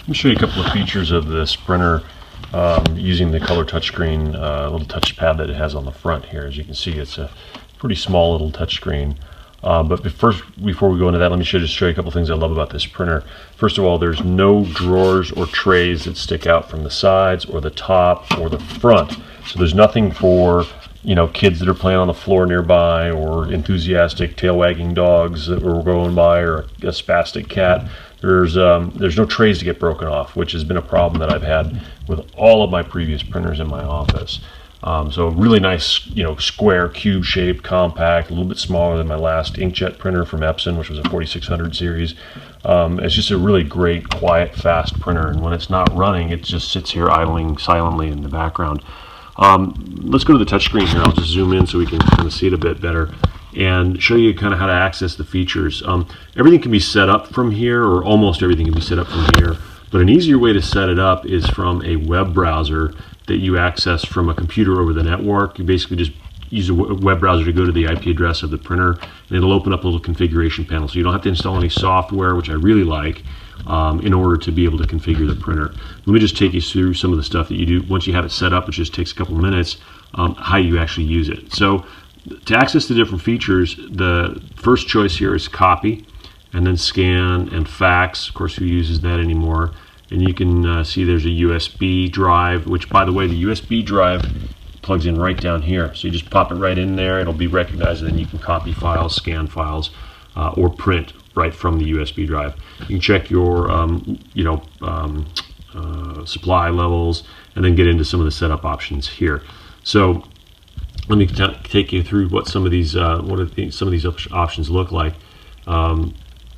me show you a couple of features of this printer using the color touchscreen little touch pad that it has on the front here. As you can see, it's a pretty small little touchscreen. But first, before we go into that, let me just show you a couple things I love about this printer. First of all, there's no drawers or trays that stick out from the sides or the top or the front. So there's nothing for, you know, kids that are playing on the floor nearby, or enthusiastic tail wagging dogs that were going by, or a spastic cat. There's no trays to get broken off, which has been a problem that I've had with all of my previous printers in my office. So really nice, you know, square, cube shaped, compact, a little bit smaller than my last inkjet printer from Epson, which was a 4600 series. It's just a really great, quiet, fast printer, and when it's not running, it just sits here idling silently in the background. Let's go to the touchscreen here. I'll just zoom in so we can kind of see it a bit better and show you kind of how to access the features. Everything can be set up from here, or almost everything can be set up from here, but an easier way to set it up is from a web browser that you access from a computer over the network. You basically just use a web browser to go to the IP address of the printer, and it'll open up a little configuration panel. So you don't have to install any software, which I really like, in order to be able to configure the printer. Let me just take you through some of the stuff that you do once you have it set up, which just takes a couple of minutes, how you actually use it. So to access the different features, the first choice here is copy, and then scan and fax. Of course, who uses that anymore? And you can see there's a USB drive, which, by the way, the USB drive plugs in right down here. So you just pop it right in there, it'll be recognized, and then you can copy files, scan files, or print right from the USB drive. You can check your supply levels, and then get into some of the setup options here. So let me take you through what some of these options look like.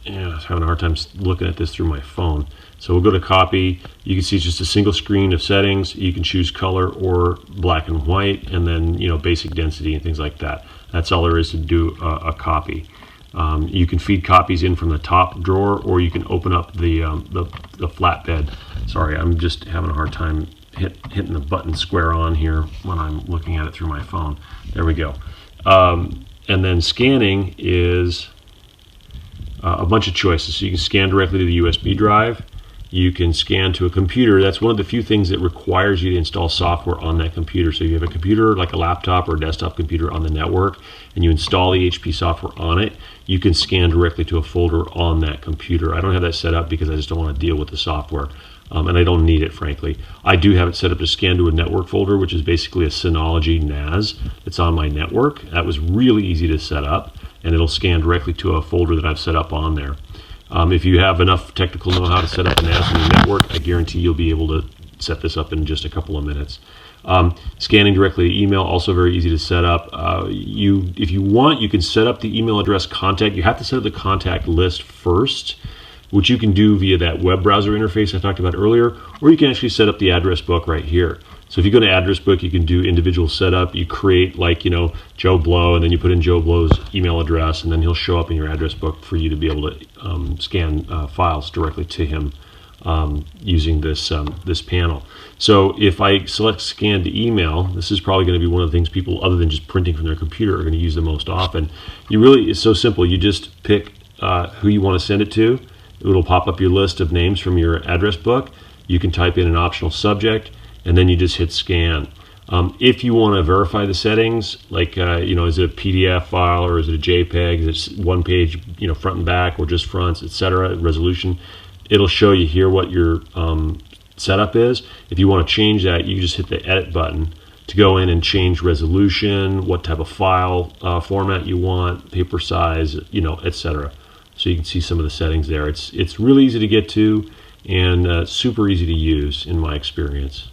Yeah, I was having a hard time looking at this through my phone. So we'll go to copy. You can see it's just a single screen of settings. You can choose color or black and white, and then, you know, basic density and things like that. That's all there is to do a copy. You can feed copies in from the top drawer, or you can open up the flatbed. Sorry, I'm just having a hard time hitting the button square on here when I'm looking at it through my phone. There we go. And then scanning is a bunch of choices. So you can scan directly to the USB drive. You can scan to a computer. That's one of the few things that requires you to install software on that computer. So if you have a computer like a laptop or a desktop computer on the network, and you install the HP software on it, you can scan directly to a folder on that computer. I don't have that set up because I just don't want to deal with the software, and I don't need it, frankly. I do have it set up to scan to a network folder, which is basically a Synology NAS that's on my network. That was really easy to set up, and it'll scan directly to a folder that I've set up on there. If you have enough technical know-how to set up a NAS on your network, I guarantee you'll be able to set this up in just a couple of minutes. Scanning directly to email, also very easy to set up. If you want, you can set up the email address contact. You have to set up the contact list first, which you can do via that web browser interface I talked about earlier, or you can actually set up the address book right here. So if you go to address book, you can do individual setup. You create, like, you know, Joe Blow, and then you put in Joe Blow's email address, and then he'll show up in your address book for you to be able to scan files directly to him using this panel. So if I select scan to email, this is probably going to be one of the things people, other than just printing from their computer, are going to use the most often. It's so simple. You just pick who you want to send it to. It'll pop up your list of names from your address book. You can type in an optional subject, and then you just hit scan. If you want to verify the settings, like, is it a PDF file, or is it a JPEG, is it one page, front and back, or just fronts, etc., resolution, it'll show you here what your setup is. If you want to change that, you just hit the edit button to go in and change resolution, what type of file format you want, paper size, etc. So you can see some of the settings there. It's really easy to get to, and super easy to use in my experience.